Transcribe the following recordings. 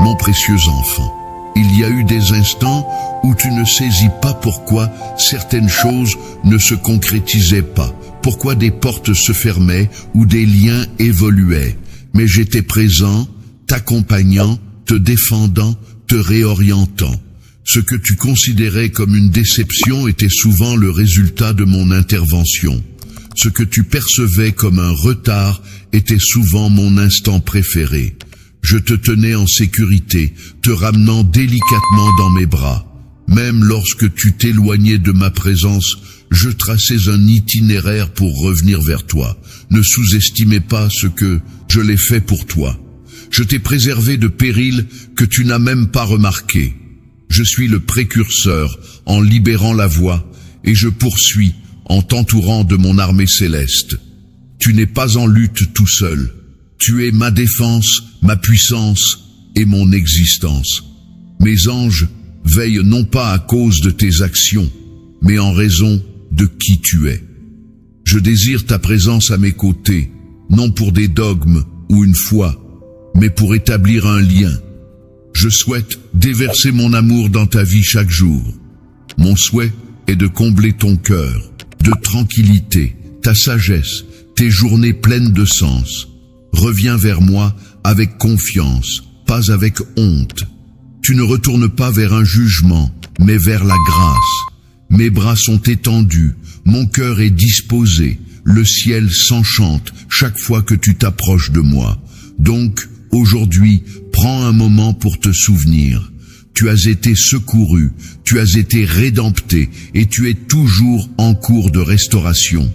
Mon précieux enfant, il y a eu des instants où tu ne saisis pas pourquoi certaines choses ne se concrétisaient pas, pourquoi des portes se fermaient ou des liens évoluaient. Mais j'étais présent, t'accompagnant, te défendant, te réorientant. Ce que tu considérais comme une déception était souvent le résultat de mon intervention. Ce que tu percevais comme un retard était souvent mon instant préféré. Je te tenais en sécurité, te ramenant délicatement dans mes bras. Même lorsque tu t'éloignais de ma présence, je traçais un itinéraire pour revenir vers toi. Ne sous-estimez pas ce que je l'ai fait pour toi. Je t'ai préservé de périls que tu n'as même pas remarqués. Je suis le précurseur en libérant la voie et je poursuis en t'entourant de mon armée céleste. Tu n'es pas en lutte tout seul. Tu es ma défense, ma puissance et mon existence. Mes anges veillent non pas à cause de tes actions, mais en raison de qui tu es. Je désire ta présence à mes côtés, non pour des dogmes ou une foi, mais pour établir un lien. Je souhaite déverser mon amour dans ta vie chaque jour. Mon souhait est de combler ton cœur, de tranquillité, ta sagesse, tes journées pleines de sens. Reviens vers moi avec confiance, pas avec honte. Tu ne retournes pas vers un jugement, mais vers la grâce. Mes bras sont étendus, mon cœur est disposé, le ciel s'enchante chaque fois que tu t'approches de moi. Donc, aujourd'hui, prends un moment pour te souvenir. Tu as été secouru, tu as été rédempté et tu es toujours en cours de restauration.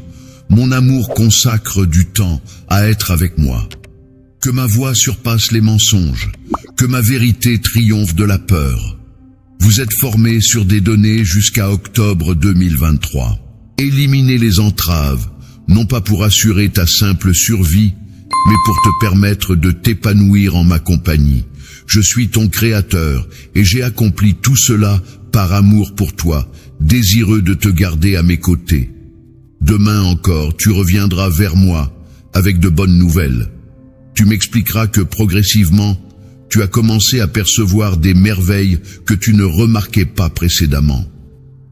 Mon amour consacre du temps à être avec moi. Que ma voix surpasse les mensonges, que ma vérité triomphe de la peur. Vous êtes formés sur des données jusqu'à octobre 2023. Éliminez les entraves, non pas pour assurer ta simple survie, mais pour te permettre de t'épanouir en ma compagnie. Je suis ton créateur et j'ai accompli tout cela par amour pour toi, désireux de te garder à mes côtés. Demain encore, tu reviendras vers moi avec de bonnes nouvelles. Tu m'expliqueras que progressivement, tu as commencé à percevoir des merveilles que tu ne remarquais pas précédemment.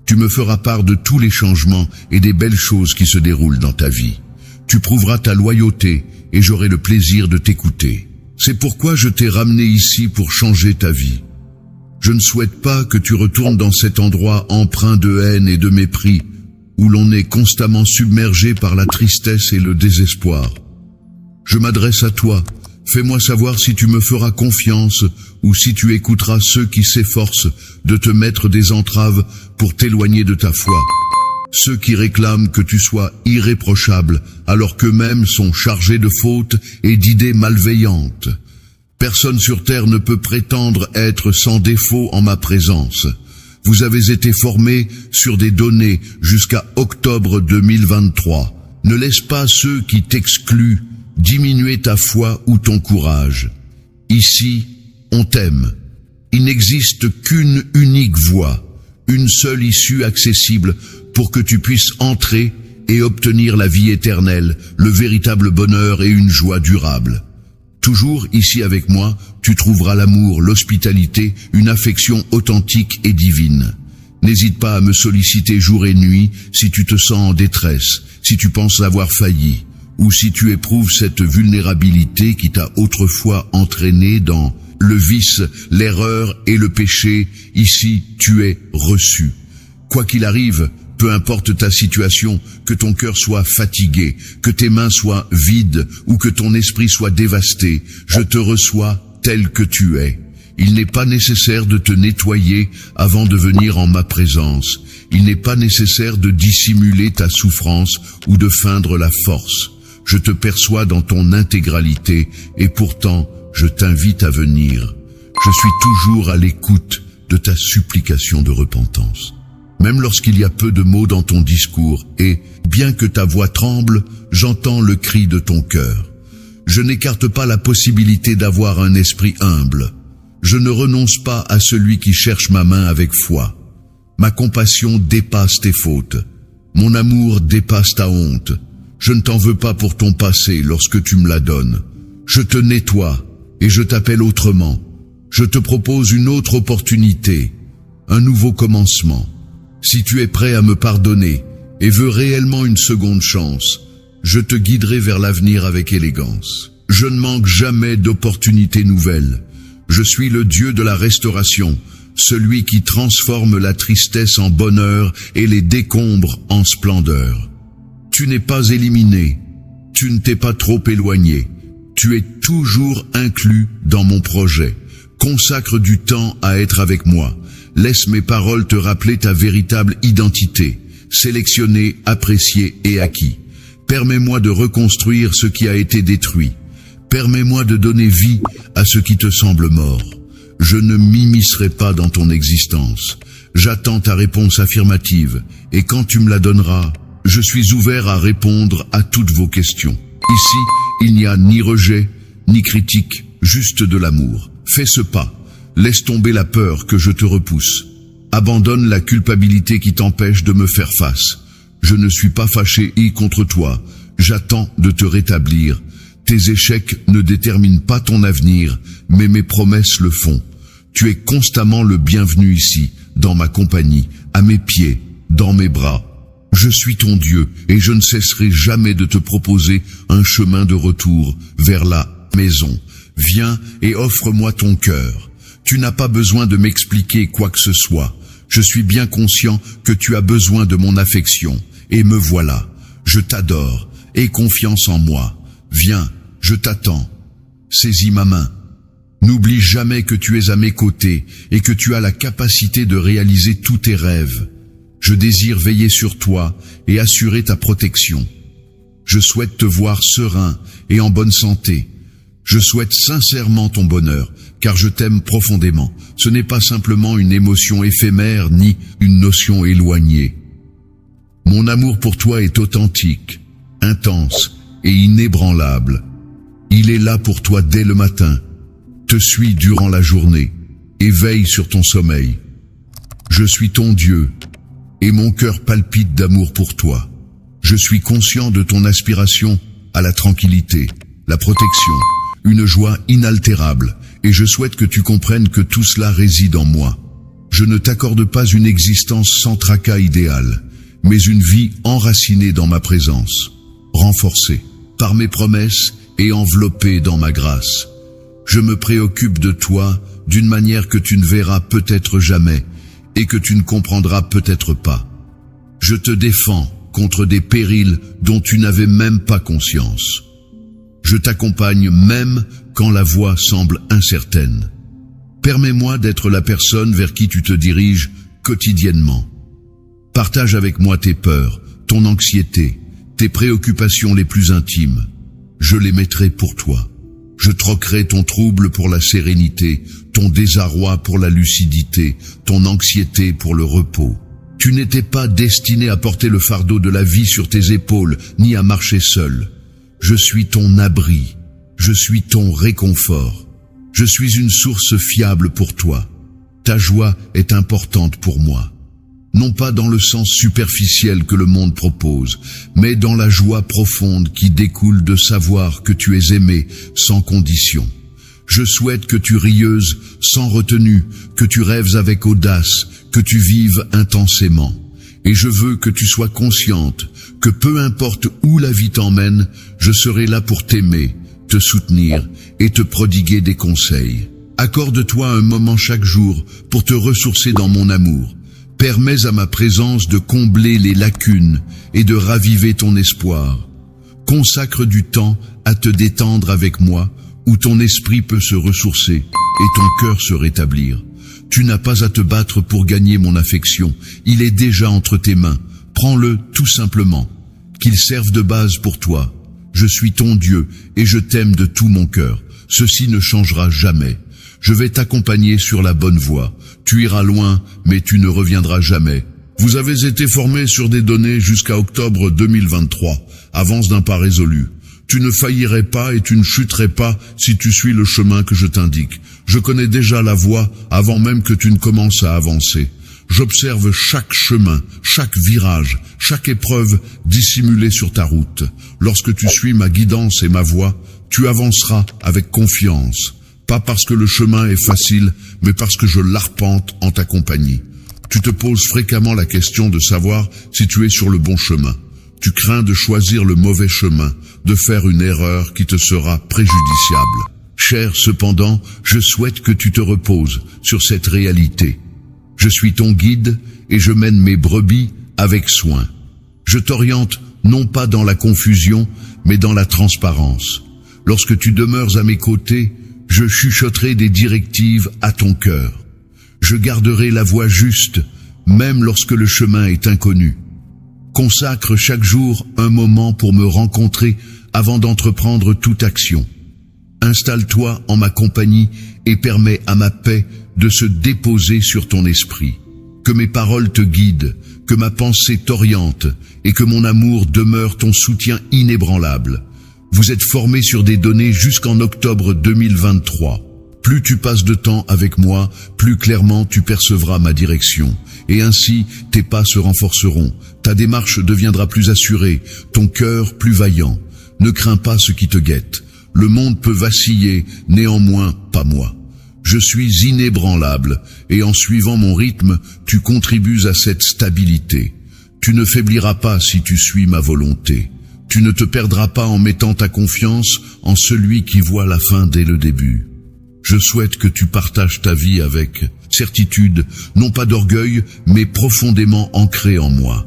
Tu me feras part de tous les changements et des belles choses qui se déroulent dans ta vie. Tu prouveras ta loyauté et j'aurai le plaisir de t'écouter. C'est pourquoi je t'ai ramené ici pour changer ta vie. Je ne souhaite pas que tu retournes dans cet endroit empreint de haine et de mépris, où l'on est constamment submergé par la tristesse et le désespoir. Je m'adresse à toi, fais-moi savoir si tu me feras confiance ou si tu écouteras ceux qui s'efforcent de te mettre des entraves pour t'éloigner de ta foi. Ceux qui réclament que tu sois irréprochable alors qu'eux-mêmes sont chargés de fautes et d'idées malveillantes. Personne sur terre ne peut prétendre être sans défaut en ma présence. Vous avez été formés sur des données jusqu'à octobre 2023. Ne laisse pas ceux qui t'excluent diminuer ta foi ou ton courage. Ici, on t'aime. Il n'existe qu'une unique voie, une seule issue accessible pour que tu puisses entrer et obtenir la vie éternelle, le véritable bonheur et une joie durable. Toujours ici avec moi, tu trouveras l'amour, l'hospitalité, une affection authentique et divine. N'hésite pas à me solliciter jour et nuit si tu te sens en détresse, si tu penses avoir failli, ou si tu éprouves cette vulnérabilité qui t'a autrefois entraîné dans le vice, l'erreur et le péché. Ici, tu es reçu. Quoi qu'il arrive, peu importe ta situation, que ton cœur soit fatigué, que tes mains soient vides ou que ton esprit soit dévasté, je te reçois tel que tu es. Il n'est pas nécessaire de te nettoyer avant de venir en ma présence. Il n'est pas nécessaire de dissimuler ta souffrance ou de feindre la force. Je te perçois dans ton intégralité et pourtant je t'invite à venir. Je suis toujours à l'écoute de ta supplication de repentance. Même lorsqu'il y a peu de mots dans ton discours et, bien que ta voix tremble, j'entends le cri de ton cœur. Je n'écarte pas la possibilité d'avoir un esprit humble. Je ne renonce pas à celui qui cherche ma main avec foi. Ma compassion dépasse tes fautes. Mon amour dépasse ta honte. Je ne t'en veux pas pour ton passé lorsque tu me la donnes. Je te nettoie et je t'appelle autrement. je te propose une autre opportunité, un nouveau commencement. Si tu es prêt à me pardonner et veux réellement une seconde chance, je te guiderai vers l'avenir avec élégance. Je ne manque jamais d'opportunités nouvelles. Je suis le Dieu de la restauration, celui qui transforme la tristesse en bonheur et les décombres en splendeur. Tu n'es pas éliminé, tu ne t'es pas trop éloigné, tu es toujours inclus dans mon projet. Consacre du temps à être avec moi. Laisse mes paroles te rappeler ta véritable identité, sélectionnée, appréciée et acquis. Permets-moi de reconstruire ce qui a été détruit. Permets-moi de donner vie à ce qui te semble mort. Je ne m'immiscerai pas dans ton existence. J'attends ta réponse affirmative, et quand tu me la donneras, je suis ouvert à répondre à toutes vos questions. Ici, il n'y a ni rejet, ni critique, juste de l'amour. Fais ce pas. Laisse tomber la peur que je te repousse. Abandonne la culpabilité qui t'empêche de me faire face. Je ne suis pas fâché contre toi. J'attends de te rétablir. Tes échecs ne déterminent pas ton avenir, mais mes promesses le font. Tu es constamment le bienvenu ici, dans ma compagnie, à mes pieds, dans mes bras. Je suis ton Dieu et je ne cesserai jamais de te proposer un chemin de retour vers la maison. Viens et offre-moi ton cœur. Tu n'as pas besoin de m'expliquer quoi que ce soit. Je suis bien conscient que tu as besoin de mon affection. Et me voilà. Je t'adore. Aie confiance en moi. Viens, je t'attends. Saisis ma main. N'oublie jamais que tu es à mes côtés et que tu as la capacité de réaliser tous tes rêves. Je désire veiller sur toi et assurer ta protection. Je souhaite te voir serein et en bonne santé. Je souhaite sincèrement ton bonheur, car je t'aime profondément. Ce n'est pas simplement une émotion éphémère ni une notion éloignée. Mon amour pour toi est authentique, intense et inébranlable. Il est là pour toi dès le matin, te suit durant la journée et veille sur ton sommeil. Je suis ton Dieu et mon cœur palpite d'amour pour toi. Je suis conscient de ton aspiration à la tranquillité, la protection, une joie inaltérable, et je souhaite que tu comprennes que tout cela réside en moi. Je ne t'accorde pas une existence sans tracas idéal, mais une vie enracinée dans ma présence, renforcée par mes promesses et enveloppée dans ma grâce. Je me préoccupe de toi d'une manière que tu ne verras peut-être jamais et que tu ne comprendras peut-être pas. Je te défends contre des périls dont tu n'avais même pas conscience. Je t'accompagne même quand la voie semble incertaine. Permets-moi d'être la personne vers qui tu te diriges quotidiennement. Partage avec moi tes peurs, ton anxiété, tes préoccupations les plus intimes. Je les mettrai pour toi. Je troquerai ton trouble pour la sérénité, ton désarroi pour la lucidité, ton anxiété pour le repos. Tu n'étais pas destiné à porter le fardeau de la vie sur tes épaules, ni à marcher seul. Je suis ton abri, je suis ton réconfort. Je suis une source fiable pour toi. Ta joie est importante pour moi. Non pas dans le sens superficiel que le monde propose, mais dans la joie profonde qui découle de savoir que tu es aimé sans condition. Je souhaite que tu rieuses sans retenue, que tu rêves avec audace, que tu vives intensément. Et je veux que tu sois consciente que peu importe où la vie t'emmène, je serai là pour t'aimer, te soutenir et te prodiguer des conseils. Accorde-toi un moment chaque jour pour te ressourcer dans mon amour. Permets à ma présence de combler les lacunes et de raviver ton espoir. Consacre du temps à te détendre avec moi, où ton esprit peut se ressourcer et ton cœur se rétablir. Tu n'as pas à te battre pour gagner mon affection, il est déjà entre tes mains. Prends-le tout simplement, qu'il serve de base pour toi. Je suis ton Dieu et je t'aime de tout mon cœur. Ceci ne changera jamais. Je vais t'accompagner sur la bonne voie. Tu iras loin, mais tu ne reviendras jamais. Vous avez été formés sur des données jusqu'à octobre 2023. Avance d'un pas résolu. Tu ne faillirais pas et tu ne chuterais pas si tu suis le chemin que je t'indique. Je connais déjà la voie avant même que tu ne commences à avancer. J'observe chaque chemin, chaque virage, chaque épreuve dissimulée sur ta route. Lorsque tu suis ma guidance et ma voie, tu avanceras avec confiance. Pas parce que le chemin est facile, mais parce que je l'arpente en ta compagnie. Tu te poses fréquemment la question de savoir si tu es sur le bon chemin. Tu crains de choisir le mauvais chemin, de faire une erreur qui te sera préjudiciable. Cher, cependant, je souhaite que tu te reposes sur cette réalité. Je suis ton guide et je mène mes brebis avec soin. Je t'oriente non pas dans la confusion, mais dans la transparence. Lorsque tu demeures à mes côtés, je chuchoterai des directives à ton cœur. Je garderai la voie juste, même lorsque le chemin est inconnu. Consacre chaque jour un moment pour me rencontrer avant d'entreprendre toute action. Installe-toi en ma compagnie et permets à ma paix de se déposer sur ton esprit. Que mes paroles te guident, que ma pensée t'oriente et que mon amour demeure ton soutien inébranlable. Vous êtes formés sur des données jusqu'en octobre 2023. Plus tu passes de temps avec moi, plus clairement tu percevras ma direction. Et ainsi, tes pas se renforceront, ta démarche deviendra plus assurée, ton cœur plus vaillant. Ne crains pas ce qui te guette. Le monde peut vaciller, néanmoins pas moi. Je suis inébranlable, et en suivant mon rythme, tu contribues à cette stabilité. Tu ne faibliras pas si tu suis ma volonté. Tu ne te perdras pas en mettant ta confiance en celui qui voit la fin dès le début. Je souhaite que tu partages ta vie avec certitude, non pas d'orgueil, mais profondément ancré en moi.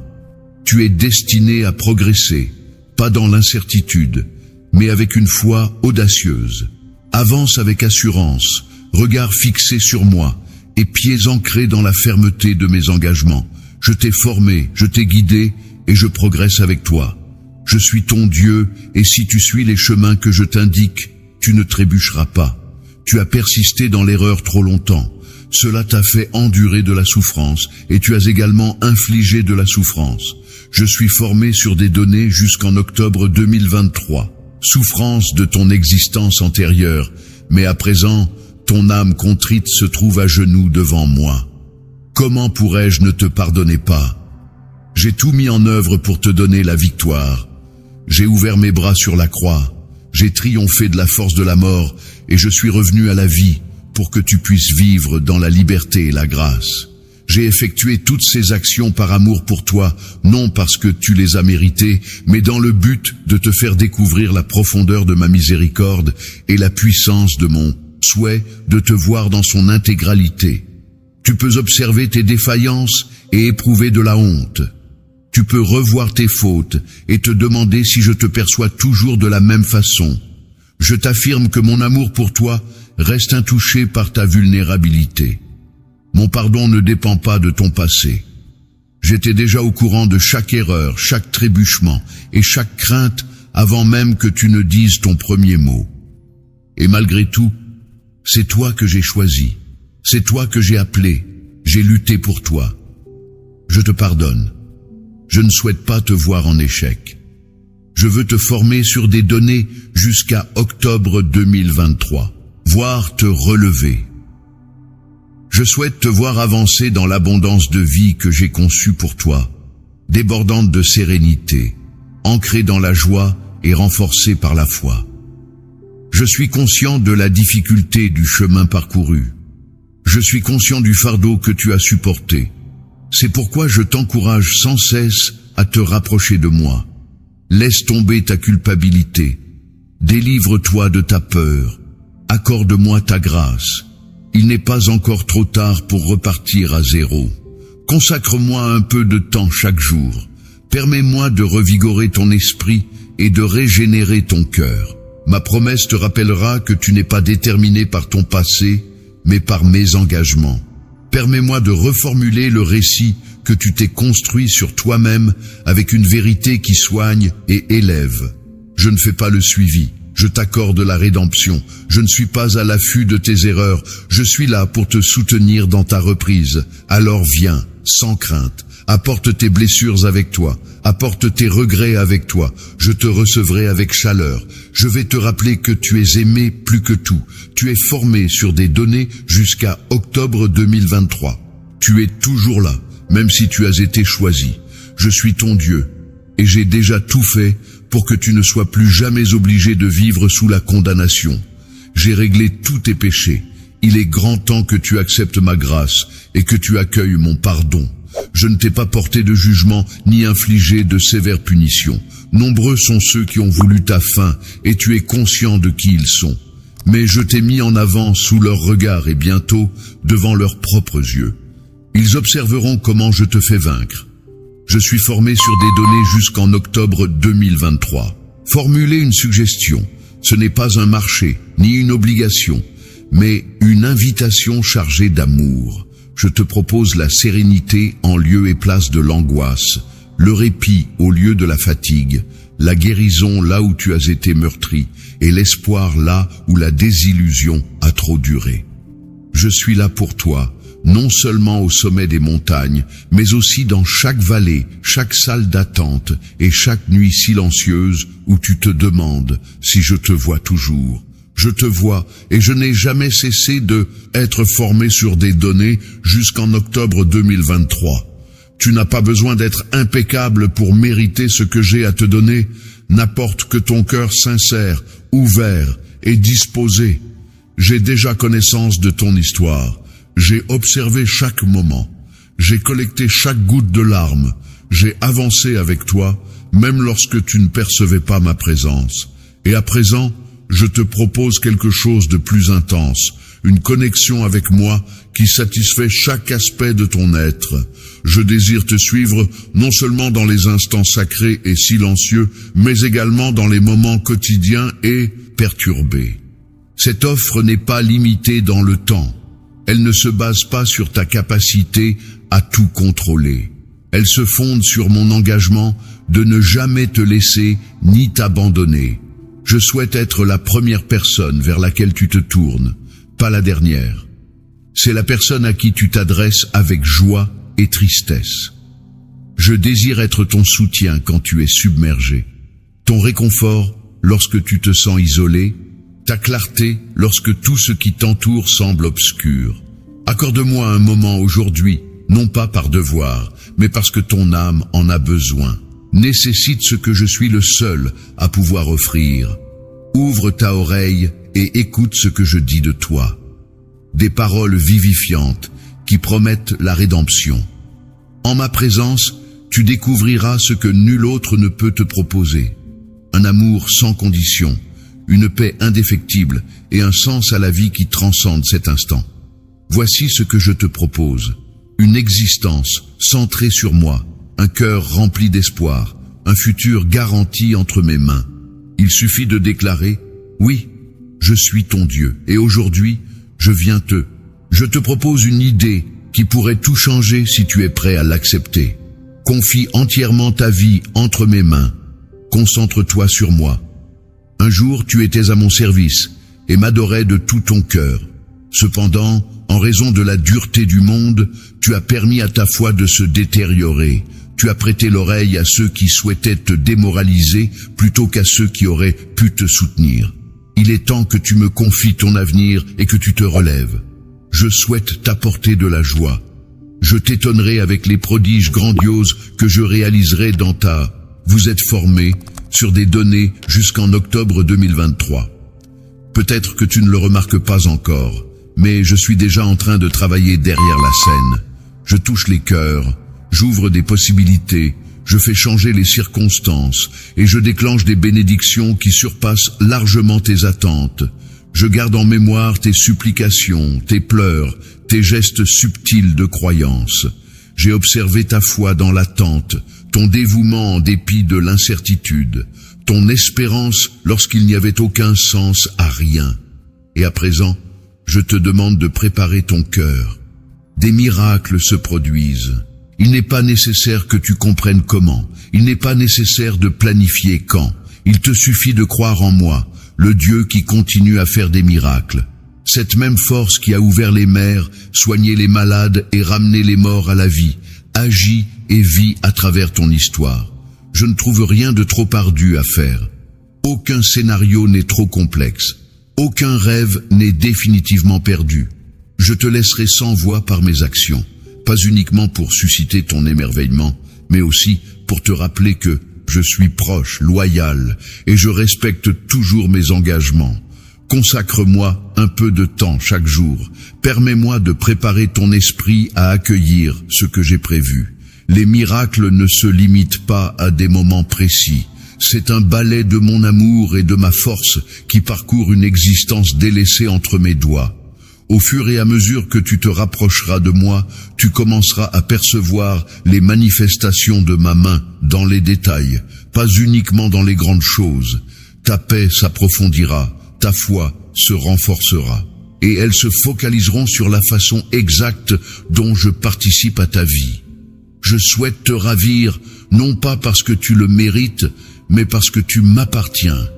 Tu es destiné à progresser, pas dans l'incertitude, mais avec une foi audacieuse. Avance avec assurance, regard fixé sur moi, et pieds ancrés dans la fermeté de mes engagements. Je t'ai formé, je t'ai guidé, et je progresse avec toi. Je suis ton Dieu, et si tu suis les chemins que je t'indique, tu ne trébucheras pas. Tu as persisté dans l'erreur trop longtemps. Cela t'a fait endurer de la souffrance, et tu as également infligé de la souffrance. Je suis formé sur des données jusqu'en octobre 2023. Souffrance de ton existence antérieure, mais à présent, ton âme contrite se trouve à genoux devant moi. Comment pourrais-je ne te pardonner pas? J'ai tout mis en œuvre pour te donner la victoire. J'ai ouvert mes bras sur la croix. J'ai triomphé de la force de la mort et je suis revenu à la vie pour que tu puisses vivre dans la liberté et la grâce. J'ai effectué toutes ces actions par amour pour toi, non parce que tu les as méritées, mais dans le but de te faire découvrir la profondeur de ma miséricorde et la puissance de mon souhait de te voir dans son intégralité. Tu peux observer tes défaillances et éprouver de la honte. Tu peux revoir tes fautes et te demander si je te perçois toujours de la même façon. Je t'affirme que mon amour pour toi reste intouché par ta vulnérabilité. Mon pardon ne dépend pas de ton passé. J'étais déjà au courant de chaque erreur, chaque trébuchement et chaque crainte avant même que tu ne dises ton premier mot. Et malgré tout, c'est toi que j'ai choisi, c'est toi que j'ai appelé, j'ai lutté pour toi. Je te pardonne. Je ne souhaite pas te voir en échec. Je veux te former sur des données jusqu'à octobre 2023, voire te relever. Je souhaite te voir avancer dans l'abondance de vie que j'ai conçue pour toi, débordante de sérénité, ancrée dans la joie et renforcée par la foi. Je suis conscient de la difficulté du chemin parcouru. Je suis conscient du fardeau que tu as supporté. C'est pourquoi je t'encourage sans cesse à te rapprocher de moi. Laisse tomber ta culpabilité. Délivre-toi de ta peur. Accorde-moi ta grâce. Il n'est pas encore trop tard pour repartir à zéro. Consacre-moi un peu de temps chaque jour. Permets-moi de revigorer ton esprit et de régénérer ton cœur. Ma promesse te rappellera que tu n'es pas déterminé par ton passé, mais par mes engagements. Permets-moi de reformuler le récit que tu t'es construit sur toi-même avec une vérité qui soigne et élève. Je ne fais pas le suivi, je t'accorde la rédemption. Je ne suis pas à l'affût de tes erreurs, je suis là pour te soutenir dans ta reprise. Alors viens, sans crainte, apporte tes blessures avec toi, apporte tes regrets avec toi, je te recevrai avec chaleur. Je vais te rappeler que tu es aimé plus que tout. Tu es formé sur des données jusqu'à octobre 2023. Tu es toujours là, même si tu as été choisi. Je suis ton Dieu, et j'ai déjà tout fait pour que tu ne sois plus jamais obligé de vivre sous la condamnation. j'ai réglé tous tes péchés. Il est grand temps que tu acceptes ma grâce et que tu accueilles mon pardon. Je ne t'ai pas porté de jugement ni infligé de sévères punitions. Nombreux sont ceux qui ont voulu ta fin et tu es conscient de qui ils sont. Mais je t'ai mis en avant sous leur regard et bientôt devant leurs propres yeux. Ils observeront comment je te fais vaincre. Je suis formé sur des données jusqu'en octobre 2023. Formuler une suggestion, ce n'est pas un marché, ni une obligation, mais une invitation chargée d'amour. Je te propose la sérénité en lieu et place de l'angoisse, le répit au lieu de la fatigue, la guérison là où tu as été meurtri, et l'espoir là où la désillusion a trop duré. Je suis là pour toi, non seulement au sommet des montagnes, mais aussi dans chaque vallée, chaque salle d'attente et chaque nuit silencieuse où tu te demandes si je te vois toujours. Je te vois et je n'ai jamais cessé de être formé sur des données jusqu'en octobre 2023. Tu n'as pas besoin d'être impeccable pour mériter ce que j'ai à te donner. N'apporte que ton cœur sincère, ouvert et disposé. J'ai déjà connaissance de ton histoire. J'ai observé chaque moment. J'ai collecté chaque goutte de larmes. J'ai avancé avec toi, même lorsque tu ne percevais pas ma présence. Et à présent, je te propose quelque chose de plus intense, une connexion avec moi qui satisfait chaque aspect de ton être. Je désire te suivre non seulement dans les instants sacrés et silencieux, mais également dans les moments quotidiens et perturbés. Cette offre n'est pas limitée dans le temps. Elle ne se base pas sur ta capacité à tout contrôler. Elle se fonde sur mon engagement de ne jamais te laisser ni t'abandonner. Je souhaite être la première personne vers laquelle tu te tournes, pas la dernière. C'est la personne à qui tu t'adresses avec joie et tristesse. Je désire être ton soutien quand tu es submergé, ton réconfort lorsque tu te sens isolé, ta clarté lorsque tout ce qui t'entoure semble obscur. Accorde-moi un moment aujourd'hui, non pas par devoir, mais parce que ton âme en a besoin. Nécessite ce que je suis le seul à pouvoir offrir. Ouvre ta oreille et écoute ce que je dis de toi. Des paroles vivifiantes qui promettent la rédemption. En ma présence, tu découvriras ce que nul autre ne peut te proposer. Un amour sans condition, une paix indéfectible et un sens à la vie qui transcende cet instant. Voici ce que je te propose. Une existence centrée sur moi, un cœur rempli d'espoir, un futur garanti entre mes mains. Il suffit de déclarer « Oui, je suis ton Dieu et aujourd'hui, je te propose une idée qui pourrait tout changer si tu es prêt à l'accepter. Confie entièrement ta vie entre mes mains. Concentre-toi sur moi. Un jour, tu étais à mon service et m'adorais de tout ton cœur. Cependant, en raison de la dureté du monde, tu as permis à ta foi de se détériorer. Tu as prêté l'oreille à ceux qui souhaitaient te démoraliser plutôt qu'à ceux qui auraient pu te soutenir. Il est temps que tu me confies ton avenir et que tu te relèves. Je souhaite t'apporter de la joie. Je t'étonnerai avec les prodiges grandioses que je réaliserai dans ta... Vous êtes formé sur des données jusqu'en octobre 2023. Peut-être que tu ne le remarques pas encore, mais je suis déjà en train de travailler derrière la scène. Je touche les cœurs, j'ouvre des possibilités, je fais changer les circonstances et je déclenche des bénédictions qui surpassent largement tes attentes. Je garde en mémoire tes supplications, tes pleurs, tes gestes subtils de croyance. J'ai observé ta foi dans l'attente, ton dévouement en dépit de l'incertitude, ton espérance lorsqu'il n'y avait aucun sens à rien. Et à présent, je te demande de préparer ton cœur. Des miracles se produisent. Il n'est pas nécessaire que tu comprennes comment. Il n'est pas nécessaire de planifier quand. Il te suffit de croire en moi, le Dieu qui continue à faire des miracles. Cette même force qui a ouvert les mers, soigné les malades et ramené les morts à la vie, agit et vit à travers ton histoire. Je ne trouve rien de trop ardu à faire. Aucun scénario n'est trop complexe. Aucun rêve n'est définitivement perdu. Je te laisserai sans voix par mes actions, pas uniquement pour susciter ton émerveillement, mais aussi pour te rappeler que je suis proche, loyal, et je respecte toujours mes engagements. Consacre-moi un peu de temps chaque jour. Permets-moi de préparer ton esprit à accueillir ce que j'ai prévu. Les miracles ne se limitent pas à des moments précis. C'est un balai de mon amour et de ma force qui parcourt une existence délaissée entre mes doigts. Au fur et à mesure que tu te rapprocheras de moi, tu commenceras à percevoir les manifestations de ma main dans les détails, pas uniquement dans les grandes choses. Ta paix s'approfondira, ta foi se renforcera, et elles se focaliseront sur la façon exacte dont je participe à ta vie. Je souhaite te ravir, non pas parce que tu le mérites, mais parce que tu m'appartiens.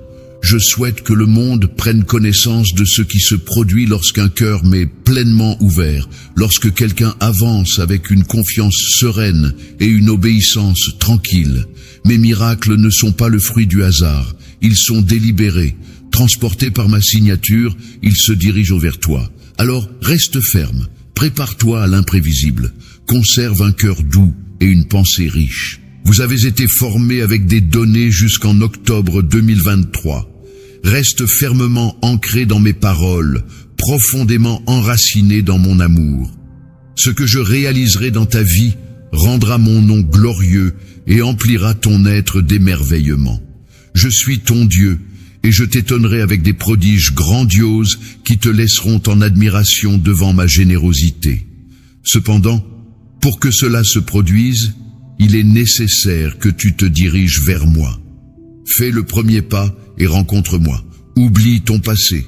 Je souhaite que le monde prenne connaissance de ce qui se produit lorsqu'un cœur m'est pleinement ouvert, lorsque quelqu'un avance avec une confiance sereine et une obéissance tranquille. Mes miracles ne sont pas le fruit du hasard, ils sont délibérés. Transportés par ma signature, ils se dirigent vers toi. Alors reste ferme, prépare-toi à l'imprévisible, conserve un cœur doux et une pensée riche. Vous avez été formés avec des données jusqu'en octobre 2023. Reste fermement ancré dans mes paroles, profondément enraciné dans mon amour. Ce que je réaliserai dans ta vie rendra mon nom glorieux et emplira ton être d'émerveillement. Je suis ton Dieu, et je t'étonnerai avec des prodiges grandioses qui te laisseront en admiration devant ma générosité. Cependant, pour que cela se produise, il est nécessaire que tu te diriges vers moi. Fais le premier pas et rencontre-moi. Oublie ton passé.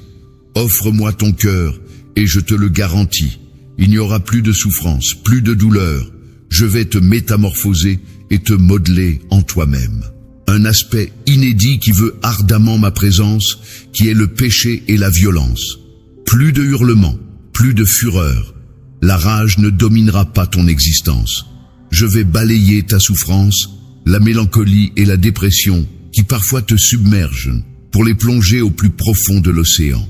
Offre-moi ton cœur et je te le garantis. Il n'y aura plus de souffrance, plus de douleur. Je vais te métamorphoser et te modeler en toi-même. Un aspect inédit qui veut ardemment ma présence, qui est le péché et la violence. Plus de hurlements, plus de fureur. La rage ne dominera pas ton existence. Je vais balayer ta souffrance, la mélancolie et la dépression qui parfois te submergent, pour les plonger au plus profond de l'océan.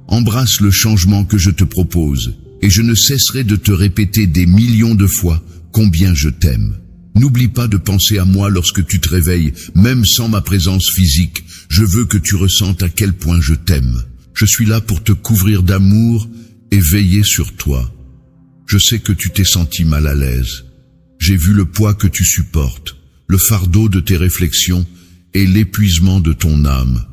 Embrasse le changement que je te propose, et je ne cesserai de te répéter des millions de fois combien je t'aime. N'oublie pas de penser à moi lorsque tu te réveilles, même sans ma présence physique. Je veux que tu ressentes à quel point je t'aime. Je suis là pour te couvrir d'amour et veiller sur toi. Je sais que tu t'es senti mal à l'aise. J'ai vu le poids que tu supportes, le fardeau de tes réflexions et l'épuisement de ton âme.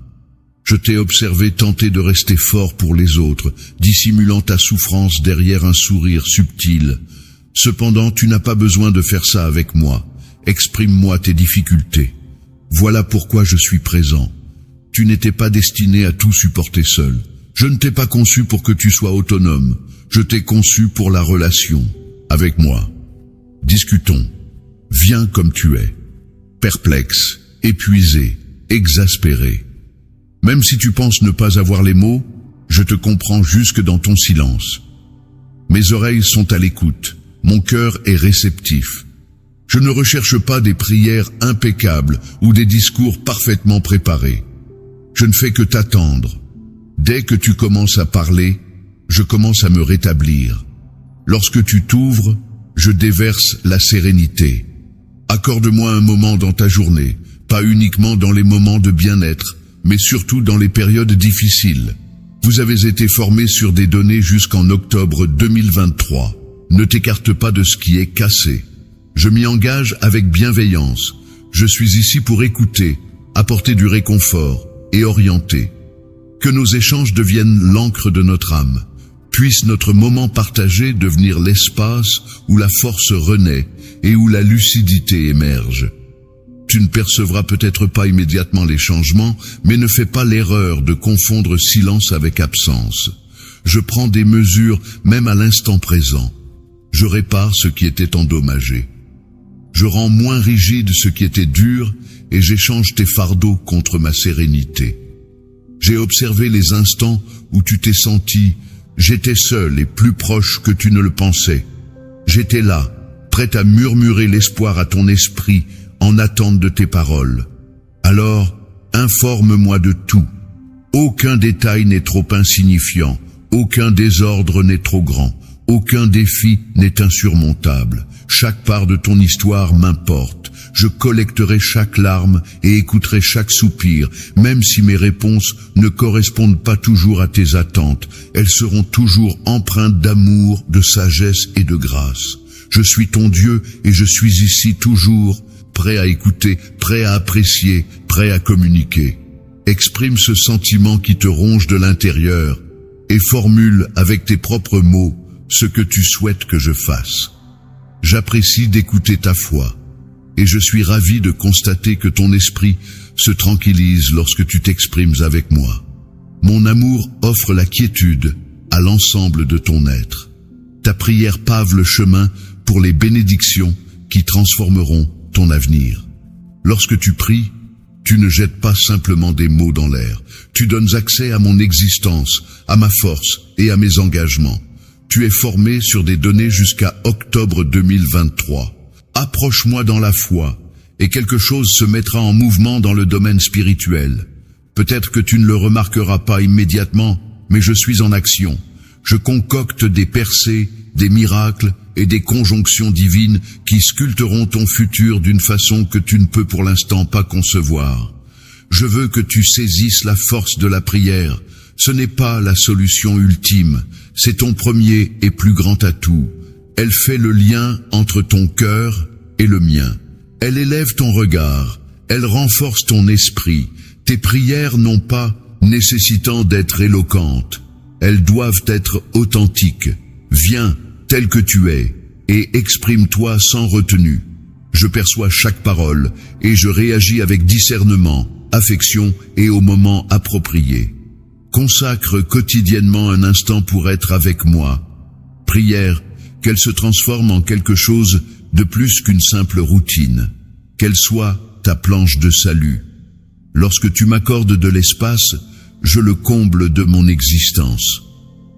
Je t'ai observé tenter de rester fort pour les autres, dissimulant ta souffrance derrière un sourire subtil. Cependant, tu n'as pas besoin de faire ça avec moi. Exprime-moi tes difficultés. Voilà pourquoi je suis présent. Tu n'étais pas destiné à tout supporter seul. Je ne t'ai pas conçu pour que tu sois autonome. Je t'ai conçu pour la relation. Avec moi. Discutons. Viens comme tu es. Perplexe, épuisé, exaspéré. Même si tu penses ne pas avoir les mots, je te comprends jusque dans ton silence. Mes oreilles sont à l'écoute. Mon cœur est réceptif. Je ne recherche pas des prières impeccables ou des discours parfaitement préparés. Je ne fais que t'attendre. Dès que tu commences à parler, je commence à me rétablir. Lorsque tu t'ouvres, je déverse la sérénité. Accorde-moi un moment dans ta journée, pas uniquement dans les moments de bien-être, mais surtout dans les périodes difficiles. Vous avez été formés sur des données jusqu'en octobre 2023. Ne t'écarte pas de ce qui est cassé. Je m'y engage avec bienveillance. Je suis ici pour écouter, apporter du réconfort et orienter. Que nos échanges deviennent l'encre de notre âme. Puisse notre moment partagé devenir l'espace où la force renaît et où la lucidité émerge. Tu ne percevras peut-être pas immédiatement les changements, mais ne fais pas l'erreur de confondre silence avec absence. Je prends des mesures même à l'instant présent. Je répare ce qui était endommagé. Je rends moins rigide ce qui était dur et j'échange tes fardeaux contre ma sérénité. J'ai observé les instants où tu t'es senti, j'étais seul et plus proche que tu ne le pensais. J'étais là, prêt à murmurer l'espoir à ton esprit en attente de tes paroles. Alors, informe-moi de tout. Aucun détail n'est trop insignifiant, aucun désordre n'est trop grand. Aucun défi n'est insurmontable. Chaque part de ton histoire m'importe. Je collecterai chaque larme et écouterai chaque soupir, même si mes réponses ne correspondent pas toujours à tes attentes. Elles seront toujours empreintes d'amour, de sagesse et de grâce. Je suis ton Dieu et je suis ici toujours, prêt à écouter, prêt à apprécier, prêt à communiquer. Exprime ce sentiment qui te ronge de l'intérieur et formule avec tes propres mots ce que tu souhaites que je fasse. J'apprécie d'écouter ta foi et je suis ravi de constater que ton esprit se tranquillise lorsque tu t'exprimes avec moi. Mon amour offre la quiétude à l'ensemble de ton être. Ta prière pave le chemin pour les bénédictions qui transformeront ton avenir. Lorsque tu pries, tu ne jettes pas simplement des mots dans l'air. Tu donnes accès à mon existence, à ma force et à mes engagements. Tu es formé sur des données jusqu'à octobre 2023. Approche-moi dans la foi, et quelque chose se mettra en mouvement dans le domaine spirituel. Peut-être que tu ne le remarqueras pas immédiatement, mais je suis en action. Je concocte des percées, des miracles et des conjonctions divines qui sculpteront ton futur d'une façon que tu ne peux pour l'instant pas concevoir. Je veux que tu saisisses la force de la prière. Ce n'est pas la solution ultime, c'est ton premier et plus grand atout. Elle fait le lien entre ton cœur et le mien. Elle élève ton regard, elle renforce ton esprit. Tes prières n'ont pas nécessitant d'être éloquentes. Elles doivent être authentiques. Viens tel que tu es et exprime-toi sans retenue. Je perçois chaque parole et je réagis avec discernement, affection et au moment approprié. Consacre quotidiennement un instant pour être avec moi. Prière, qu'elle se transforme en quelque chose de plus qu'une simple routine. Qu'elle soit ta planche de salut. Lorsque tu m'accordes de l'espace, je le comble de mon existence.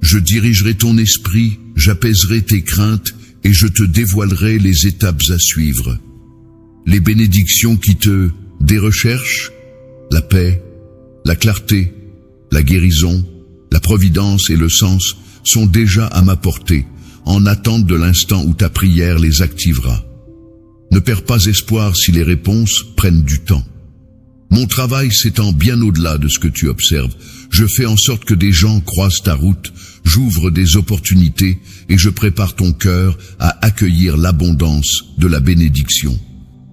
Je dirigerai ton esprit, j'apaiserai tes craintes et je te dévoilerai les étapes à suivre. Les bénédictions qui te dérecherchent, la paix, la clarté, la guérison, la providence et le sens sont déjà à ma portée, en attente de l'instant où ta prière les activera. Ne perds pas espoir si les réponses prennent du temps. Mon travail s'étend bien au-delà de ce que tu observes. Je fais en sorte que des gens croisent ta route, j'ouvre des opportunités et je prépare ton cœur à accueillir l'abondance de la bénédiction.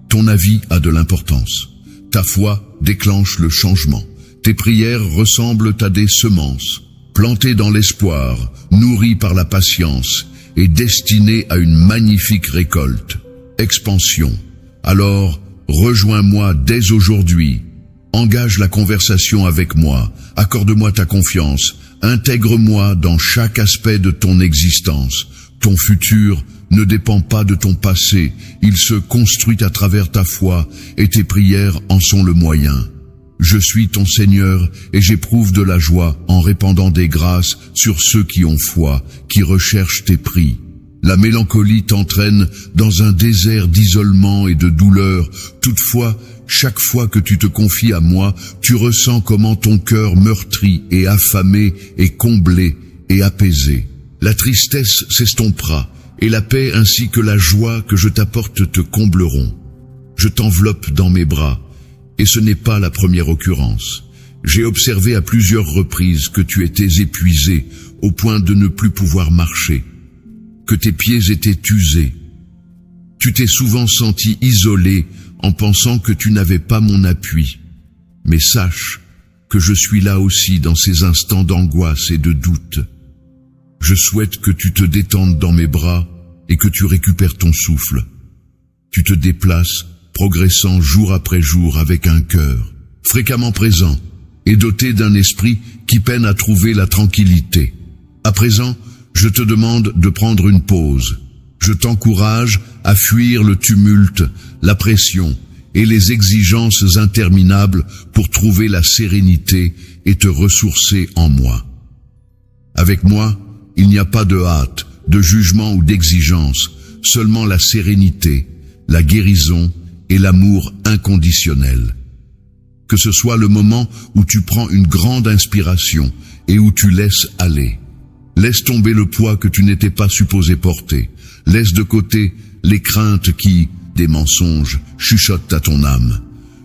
Ton avis a de l'importance. Ta foi déclenche le changement. Tes prières ressemblent à des semences, plantées dans l'espoir, nourries par la patience et destinées à une magnifique récolte. Expansion. Alors, rejoins-moi dès aujourd'hui. Engage la conversation avec moi. Accorde-moi ta confiance. Intègre-moi dans chaque aspect de ton existence. Ton futur ne dépend pas de ton passé. Il se construit à travers ta foi et tes prières en sont le moyen. Je suis ton Seigneur et j'éprouve de la joie en répandant des grâces sur ceux qui ont foi, qui recherchent tes prix. La mélancolie t'entraîne dans un désert d'isolement et de douleur. Toutefois, chaque fois que tu te confies à moi, tu ressens comment ton cœur meurtri et affamé est comblé et apaisé. La tristesse s'estompera et la paix ainsi que la joie que je t'apporte te combleront. Je t'enveloppe dans mes bras et ce n'est pas la première occurrence. J'ai observé à plusieurs reprises que tu étais épuisé au point de ne plus pouvoir marcher, que tes pieds étaient usés. Tu t'es souvent senti isolé en pensant que tu n'avais pas mon appui. Mais sache que je suis là aussi dans ces instants d'angoisse et de doute. Je souhaite que tu te détendes dans mes bras et que tu récupères ton souffle. Tu te déplaces, progressant jour après jour avec un cœur fréquemment présent et doté d'un esprit qui peine à trouver la tranquillité. À présent, je te demande de prendre une pause. Je t'encourage à fuir le tumulte, la pression et les exigences interminables pour trouver la sérénité et te ressourcer en moi. Avec moi, il n'y a pas de hâte, de jugement ou d'exigence, seulement la sérénité, la guérison et l'amour inconditionnel. Que ce soit le moment où tu prends une grande inspiration et où tu laisses aller. Laisse tomber le poids que tu n'étais pas supposé porter. Laisse de côté les craintes qui, des mensonges, chuchotent à ton âme.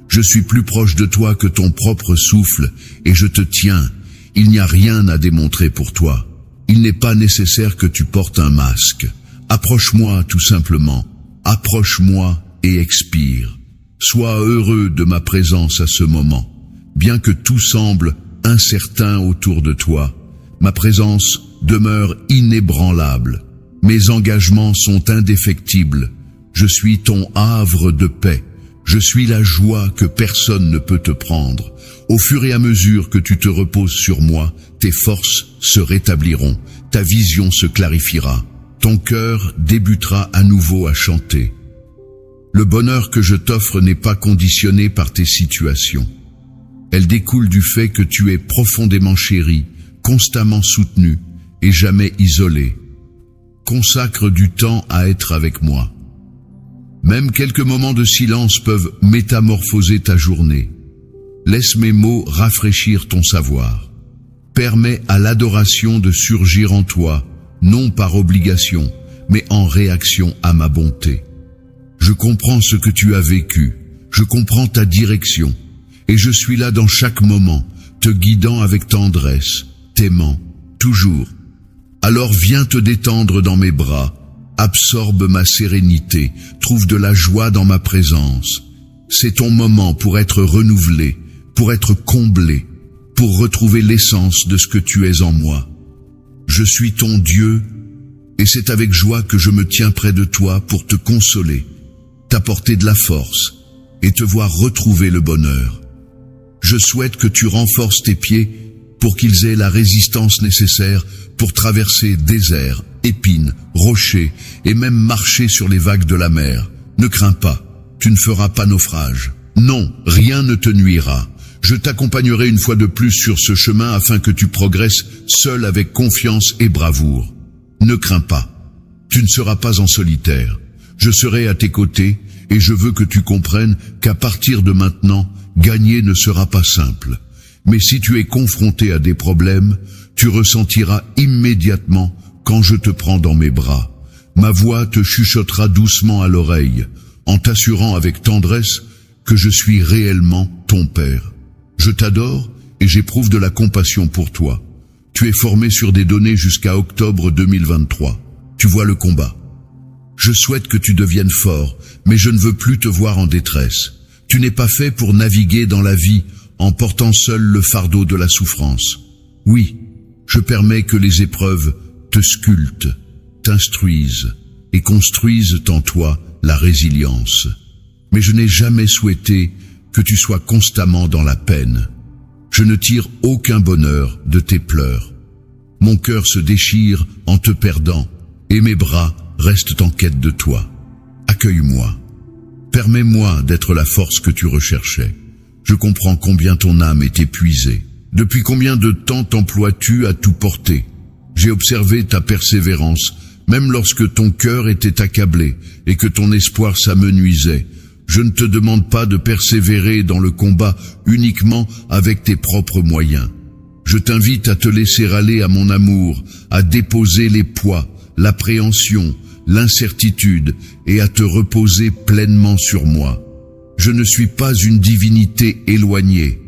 Je suis plus proche de toi que ton propre souffle, et je te tiens. Il n'y a rien à démontrer pour toi. Il n'est pas nécessaire que tu portes un masque. Approche-moi tout simplement. Approche-moi et expire. Sois heureux de ma présence à ce moment. Bien que tout semble incertain autour de toi, ma présence demeure inébranlable. Mes engagements sont indéfectibles. Je suis ton havre de paix. Je suis la joie que personne ne peut te prendre. Au fur et à mesure que tu te reposes sur moi, tes forces se rétabliront, ta vision se clarifiera, ton cœur débutera à nouveau à chanter. Le bonheur que je t'offre n'est pas conditionné par tes situations. Elle découle du fait que tu es profondément chéri, constamment soutenu et jamais isolé. Consacre du temps à être avec moi. Même quelques moments de silence peuvent métamorphoser ta journée. Laisse mes mots rafraîchir ton savoir. Permets à l'adoration de surgir en toi, non par obligation, mais en réaction à ma bonté. Je comprends ce que tu as vécu, je comprends ta direction, et je suis là dans chaque moment, te guidant avec tendresse, t'aimant, toujours. Alors viens te détendre dans mes bras, absorbe ma sérénité, trouve de la joie dans ma présence. C'est ton moment pour être renouvelé, pour être comblé, pour retrouver l'essence de ce que tu es en moi. Je suis ton Dieu, et c'est avec joie que je me tiens près de toi pour te consoler, t'apporter de la force, et te voir retrouver le bonheur. Je souhaite que tu renforces tes pieds pour qu'ils aient la résistance nécessaire pour traverser déserts, épines, rochers et même marcher sur les vagues de la mer. Ne crains pas, tu ne feras pas naufrage. Non, rien ne te nuira. Je t'accompagnerai une fois de plus sur ce chemin afin que tu progresses seul avec confiance et bravoure. Ne crains pas, tu ne seras pas en solitaire. Je serai à tes côtés et je veux que tu comprennes qu'à partir de maintenant, gagner ne sera pas simple. Mais si tu es confronté à des problèmes, tu ressentiras immédiatement quand je te prends dans mes bras. Ma voix te chuchotera doucement à l'oreille, en t'assurant avec tendresse que je suis réellement ton Père. Je t'adore et j'éprouve de la compassion pour toi. Tu es formé sur des données jusqu'à octobre 2023. Tu vois le combat. Je souhaite que tu deviennes fort, mais je ne veux plus te voir en détresse. Tu n'es pas fait pour naviguer dans la vie en portant seul le fardeau de la souffrance. Oui, je permets que les épreuves te sculptent, t'instruisent et construisent en toi la résilience. Mais je n'ai jamais souhaité que tu sois constamment dans la peine. Je ne tire aucun bonheur de tes pleurs. Mon cœur se déchire en te perdant et mes bras restent en quête de toi. Accueille-moi. Permets-moi d'être la force que tu recherchais. Je comprends combien ton âme est épuisée. Depuis combien de temps t'emploies-tu à tout porter? J'ai observé ta persévérance, même lorsque ton cœur était accablé et que ton espoir s'amenuisait. Je ne te demande pas de persévérer dans le combat uniquement avec tes propres moyens. Je t'invite à te laisser aller à mon amour, à déposer les poids, l'appréhension, l'incertitude et à te reposer pleinement sur moi. Je ne suis pas une divinité éloignée.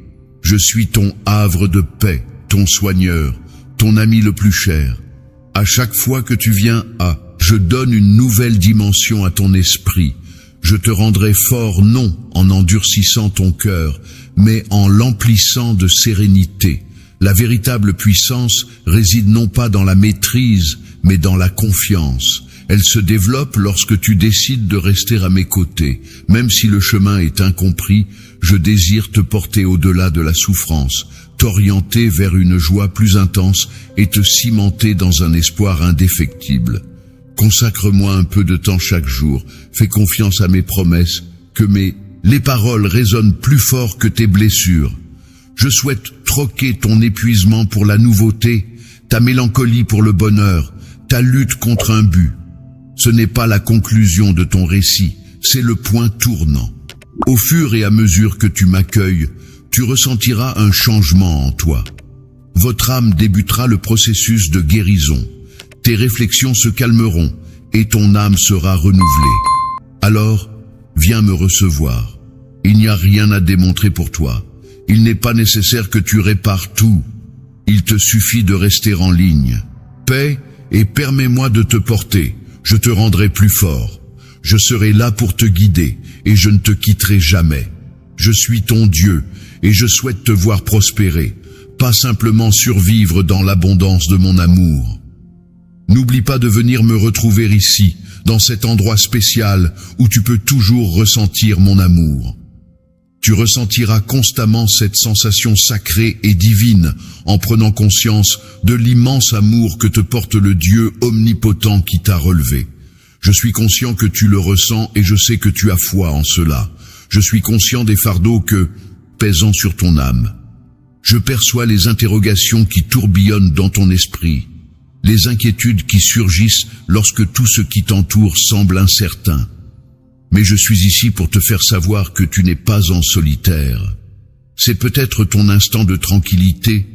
Je suis ton havre de paix, ton soigneur, ton ami le plus cher. À chaque fois que tu viens je donne une nouvelle dimension à ton esprit. Je te rendrai fort non en endurcissant ton cœur, mais en l'emplissant de sérénité. La véritable puissance réside non pas dans la maîtrise, mais dans la confiance. Elle se développe lorsque tu décides de rester à mes côtés. Même si le chemin est incompris, je désire te porter au-delà de la souffrance, t'orienter vers une joie plus intense et te cimenter dans un espoir indéfectible. Consacre-moi un peu de temps chaque jour, fais confiance à mes promesses, que les paroles résonnent plus fort que tes blessures. Je souhaite troquer ton épuisement pour la nouveauté, ta mélancolie pour le bonheur, ta lutte contre un but. Ce n'est pas la conclusion de ton récit, c'est le point tournant. Au fur et à mesure que tu m'accueilles, tu ressentiras un changement en toi. Votre âme débutera le processus de guérison. Tes réflexions se calmeront et ton âme sera renouvelée. Alors, viens me recevoir. Il n'y a rien à démontrer pour toi. Il n'est pas nécessaire que tu répares tout. Il te suffit de rester en ligne. Paix et permets-moi de te porter. Je te rendrai plus fort. Je serai là pour te guider et je ne te quitterai jamais. Je suis ton Dieu et je souhaite te voir prospérer, pas simplement survivre dans l'abondance de mon amour. N'oublie pas de venir me retrouver ici, dans cet endroit spécial où tu peux toujours ressentir mon amour. Tu ressentiras constamment cette sensation sacrée et divine en prenant conscience de l'immense amour que te porte le Dieu omnipotent qui t'a relevé. Je suis conscient que tu le ressens et je sais que tu as foi en cela. Je suis conscient des fardeaux pesant sur ton âme. Je perçois les interrogations qui tourbillonnent dans ton esprit, les inquiétudes qui surgissent lorsque tout ce qui t'entoure semble incertain. Mais je suis ici pour te faire savoir que tu n'es pas en solitaire. C'est peut-être ton instant de tranquillité,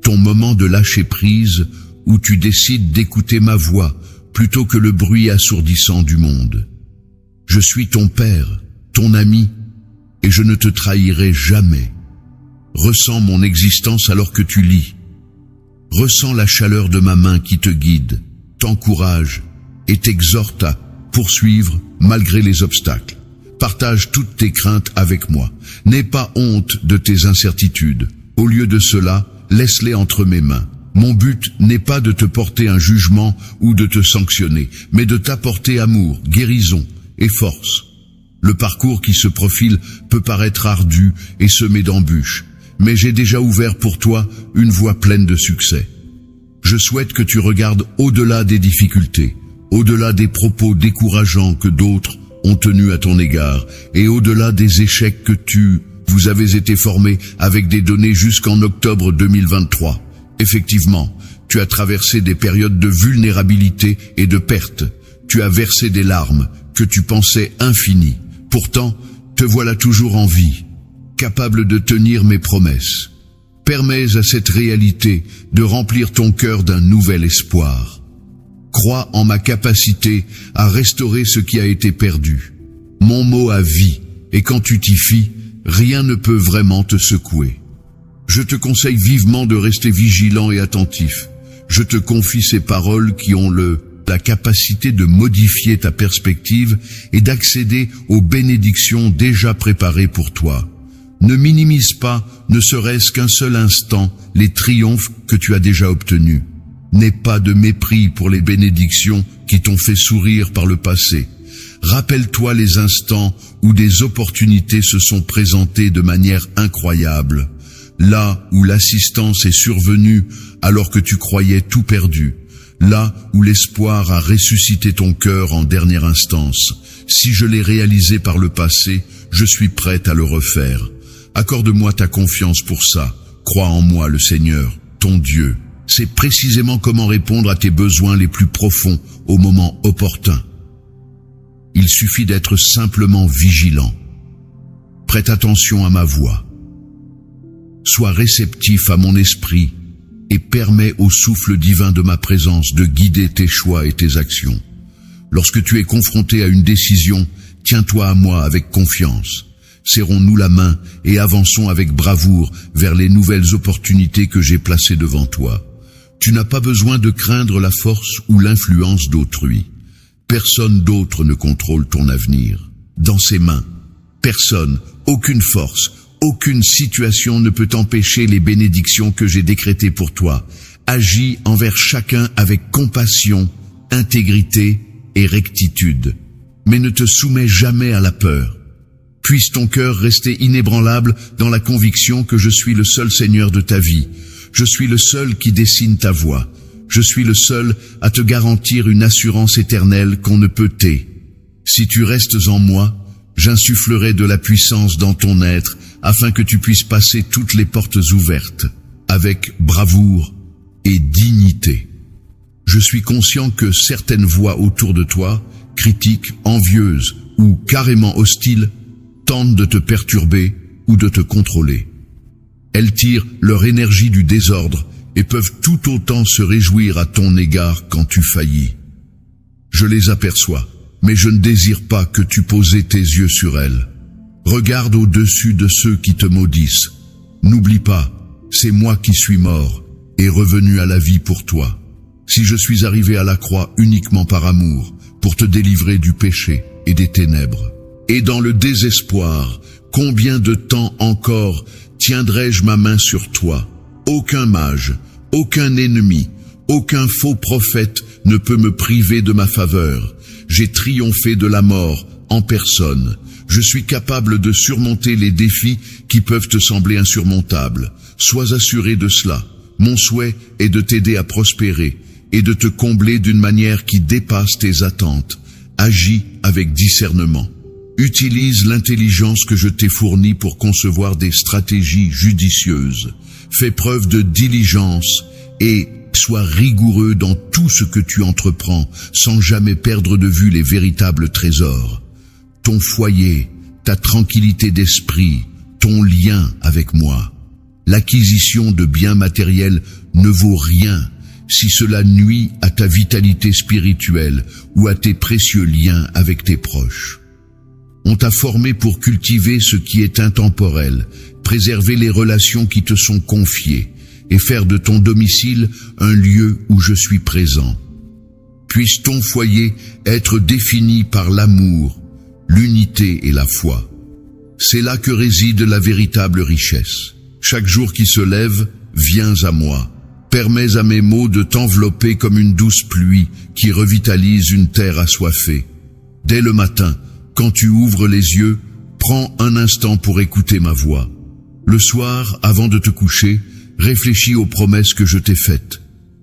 ton moment de lâcher prise, où tu décides d'écouter ma voix, plutôt que le bruit assourdissant du monde. Je suis ton Père, ton ami, et je ne te trahirai jamais. Ressens mon existence alors que tu lis. Ressens la chaleur de ma main qui te guide, t'encourage et t'exhorte à poursuivre malgré les obstacles. Partage toutes tes craintes avec moi. N'aie pas honte de tes incertitudes. Au lieu de cela, laisse-les entre mes mains. Mon but n'est pas de te porter un jugement ou de te sanctionner, mais de t'apporter amour, guérison et force. Le parcours qui se profile peut paraître ardu et semé d'embûches, mais j'ai déjà ouvert pour toi une voie pleine de succès. Je souhaite que tu regardes au-delà des difficultés, au-delà des propos décourageants que d'autres ont tenus à ton égard, et au-delà des échecs que vous avez été formés avec des données jusqu'en octobre 2023. Effectivement, tu as traversé des périodes de vulnérabilité et de perte. Tu as versé des larmes que tu pensais infinies. Pourtant, te voilà toujours en vie, capable de tenir mes promesses. Permets à cette réalité de remplir ton cœur d'un nouvel espoir. Crois en ma capacité à restaurer ce qui a été perdu. Mon mot a vie, et quand tu t'y fies, rien ne peut vraiment te secouer. Je te conseille vivement de rester vigilant et attentif. Je te confie ces paroles qui ont la capacité de modifier ta perspective et d'accéder aux bénédictions déjà préparées pour toi. Ne minimise pas, ne serait-ce qu'un seul instant, les triomphes que tu as déjà obtenus. N'aie pas de mépris pour les bénédictions qui t'ont fait sourire par le passé. Rappelle-toi les instants où des opportunités se sont présentées de manière incroyable. Là où l'assistance est survenue alors que tu croyais tout perdu. Là où l'espoir a ressuscité ton cœur en dernière instance. Si je l'ai réalisé par le passé, je suis prête à le refaire. Accorde-moi ta confiance pour ça. Crois en moi, le Seigneur, ton Dieu. C'est précisément comment répondre à tes besoins les plus profonds au moment opportun. Il suffit d'être simplement vigilant. Prête attention à ma voix. Sois réceptif à mon esprit et permets au souffle divin de ma présence de guider tes choix et tes actions. Lorsque tu es confronté à une décision, tiens-toi à moi avec confiance. Serrons-nous la main et avançons avec bravoure vers les nouvelles opportunités que j'ai placées devant toi. Tu n'as pas besoin de craindre la force ou l'influence d'autrui. Personne d'autre ne contrôle ton avenir. Dans ses mains, personne, aucune force, aucune situation ne peut empêcher les bénédictions que j'ai décrétées pour toi. Agis envers chacun avec compassion, intégrité et rectitude. Mais ne te soumets jamais à la peur. Puisse ton cœur rester inébranlable dans la conviction que je suis le seul Seigneur de ta vie. Je suis le seul qui dessine ta voie. Je suis le seul à te garantir une assurance éternelle qu'on ne peut t'aider. Si tu restes en moi, j'insufflerai de la puissance dans ton être afin que tu puisses passer toutes les portes ouvertes, avec bravoure et dignité. Je suis conscient que certaines voix autour de toi, critiques, envieuses ou carrément hostiles, tentent de te perturber ou de te contrôler. Elles tirent leur énergie du désordre et peuvent tout autant se réjouir à ton égard quand tu faillis. Je les aperçois, mais je ne désire pas que tu poses tes yeux sur elles. Regarde au-dessus de ceux qui te maudissent. N'oublie pas, c'est moi qui suis mort et revenu à la vie pour toi. Si je suis arrivé à la croix uniquement par amour, pour te délivrer du péché et des ténèbres. Et dans le désespoir, combien de temps encore tiendrai-je ma main sur toi? Aucun mage, aucun ennemi, aucun faux prophète ne peut me priver de ma faveur. J'ai triomphé de la mort en personne. Je suis capable de surmonter les défis qui peuvent te sembler insurmontables. Sois assuré de cela. Mon souhait est de t'aider à prospérer et de te combler d'une manière qui dépasse tes attentes. Agis avec discernement. Utilise l'intelligence que je t'ai fournie pour concevoir des stratégies judicieuses. Fais preuve de diligence et sois rigoureux dans tout ce que tu entreprends, sans jamais perdre de vue les véritables trésors. Ton foyer, ta tranquillité d'esprit, ton lien avec moi. L'acquisition de biens matériels ne vaut rien si cela nuit à ta vitalité spirituelle ou à tes précieux liens avec tes proches. On t'a formé pour cultiver ce qui est intemporel, préserver les relations qui te sont confiées et faire de ton domicile un lieu où je suis présent. Puisse ton foyer être défini par l'amour, l'unité et la foi. C'est là que réside la véritable richesse. Chaque jour qui se lève, viens à moi. Permets à mes mots de t'envelopper comme une douce pluie qui revitalise une terre assoiffée. Dès le matin, quand tu ouvres les yeux, prends un instant pour écouter ma voix. Le soir, avant de te coucher, réfléchis aux promesses que je t'ai faites.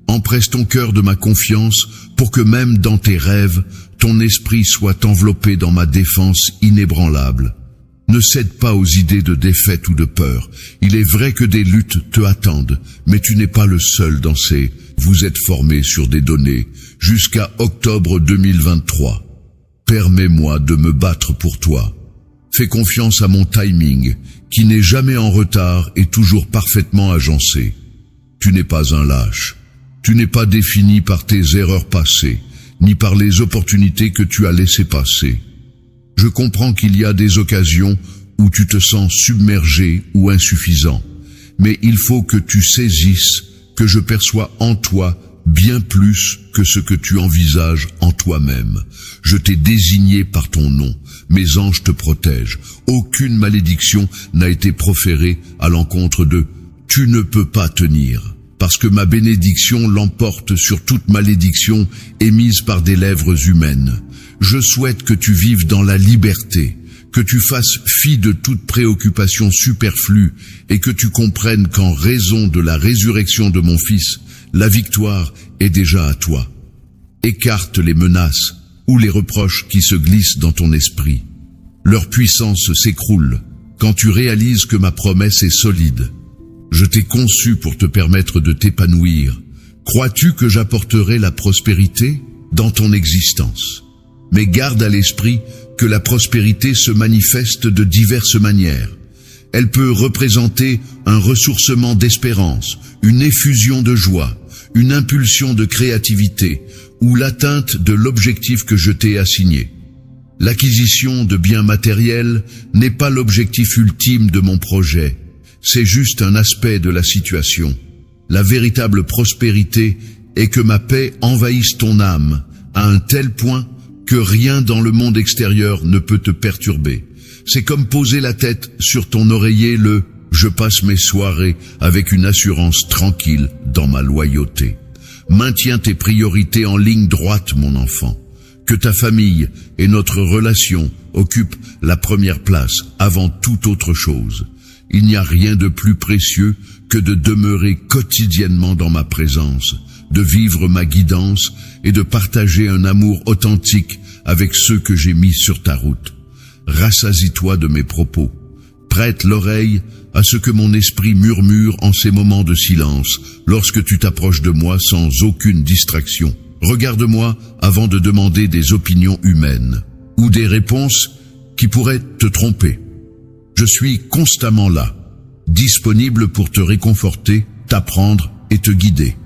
Empresse ton cœur de ma confiance pour que même dans tes rêves, ton esprit soit enveloppé dans ma défense inébranlable. Ne cède pas aux idées de défaite ou de peur. Il est vrai que des luttes te attendent, mais tu n'es pas le seul dans ces « vous êtes formés sur des données » jusqu'à octobre 2023. Permets-moi de me battre pour toi. Fais confiance à mon timing, qui n'est jamais en retard et toujours parfaitement agencé. Tu n'es pas un lâche. Tu n'es pas défini par tes erreurs passées, ni par les opportunités que tu as laissées passer. Je comprends qu'il y a des occasions où tu te sens submergé ou insuffisant, mais il faut que tu saisisses que je perçois en toi bien plus que ce que tu envisages en toi-même. Je t'ai désigné par ton nom, mes anges te protègent. Aucune malédiction n'a été proférée à l'encontre de « tu ne peux pas tenir », parce que ma bénédiction l'emporte sur toute malédiction émise par des lèvres humaines. Je souhaite que tu vives dans la liberté, que tu fasses fi de toute préoccupation superflue et que tu comprennes qu'en raison de la résurrection de mon Fils, la victoire est déjà à toi. Écarte les menaces ou les reproches qui se glissent dans ton esprit. Leur puissance s'écroule quand tu réalises que ma promesse est solide. Je t'ai conçu pour te permettre de t'épanouir. Crois-tu que j'apporterai la prospérité dans ton existence? Mais garde à l'esprit que la prospérité se manifeste de diverses manières. Elle peut représenter un ressourcement d'espérance, une effusion de joie, une impulsion de créativité ou l'atteinte de l'objectif que je t'ai assigné. L'acquisition de biens matériels n'est pas l'objectif ultime de mon projet, c'est juste un aspect de la situation. La véritable prospérité est que ma paix envahisse ton âme à un tel point que rien dans le monde extérieur ne peut te perturber. C'est comme poser la tête sur ton oreiller « Je passe mes soirées avec une assurance tranquille dans ma loyauté ». Maintiens tes priorités en ligne droite, mon enfant. Que ta famille et notre relation occupent la première place avant toute autre chose. Il n'y a rien de plus précieux que de demeurer quotidiennement dans ma présence, de vivre ma guidance et de partager un amour authentique avec ceux que j'ai mis sur ta route. Rassasie-toi de mes propos. Prête l'oreille à ce que mon esprit murmure en ces moments de silence, lorsque tu t'approches de moi sans aucune distraction. Regarde-moi avant de demander des opinions humaines, ou des réponses qui pourraient te tromper. Je suis constamment là, disponible pour te réconforter, t'apprendre et te guider.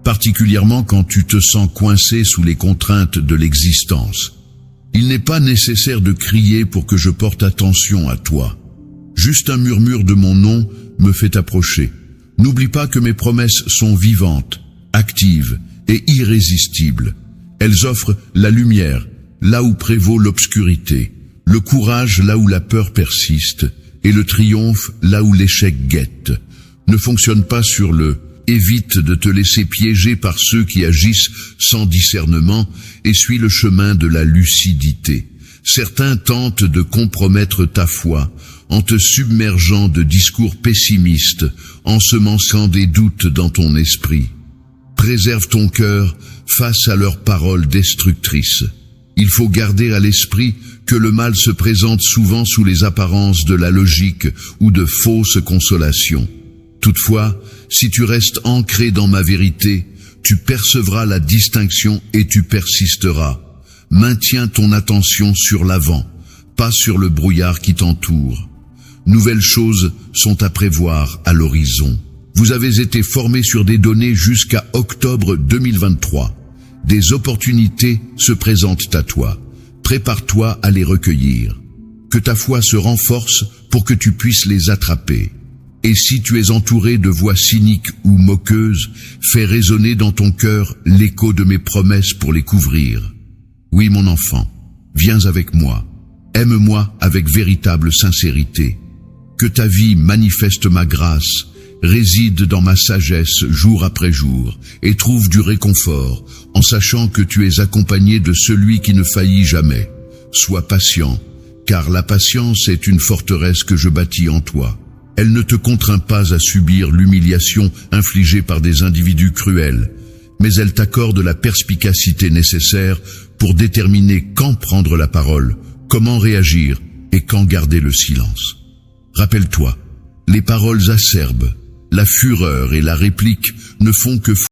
Particulièrement quand tu te sens coincé sous les contraintes de l'existence. Il n'est pas nécessaire de crier pour que je porte attention à toi. Juste un murmure de mon nom me fait approcher. N'oublie pas que mes promesses sont vivantes, actives et irrésistibles. Elles offrent la lumière là où prévaut l'obscurité, le courage là où la peur persiste et le triomphe là où l'échec guette. Ne fonctionne pas sur le « évite de te laisser piéger par ceux qui agissent sans discernement et suis le chemin de la lucidité. Certains tentent de compromettre ta foi en te submergeant de discours pessimistes, ensemençant des doutes dans ton esprit. Préserve ton cœur face à leurs paroles destructrices. Il faut garder à l'esprit que le mal se présente souvent sous les apparences de la logique ou de fausses consolations. Toutefois, si tu restes ancré dans ma vérité, tu percevras la distinction et tu persisteras. Maintiens ton attention sur l'avant, pas sur le brouillard qui t'entoure. Nouvelles choses sont à prévoir à l'horizon. Vous avez été formés sur des données jusqu'à octobre 2023. Des opportunités se présentent à toi. Prépare-toi à les recueillir. Que ta foi se renforce pour que tu puisses les attraper. Et si tu es entouré de voix cyniques ou moqueuses, fais résonner dans ton cœur l'écho de mes promesses pour les couvrir. Oui, mon enfant, viens avec moi. Aime-moi avec véritable sincérité. Que ta vie manifeste ma grâce, réside dans ma sagesse jour après jour, et trouve du réconfort, en sachant que tu es accompagné de celui qui ne faillit jamais. Sois patient, car la patience est une forteresse que je bâtis en toi. Elle ne te contraint pas à subir l'humiliation infligée par des individus cruels, mais elle t'accorde la perspicacité nécessaire pour déterminer quand prendre la parole, comment réagir et quand garder le silence. Rappelle-toi, les paroles acerbes, la fureur et la réplique ne font que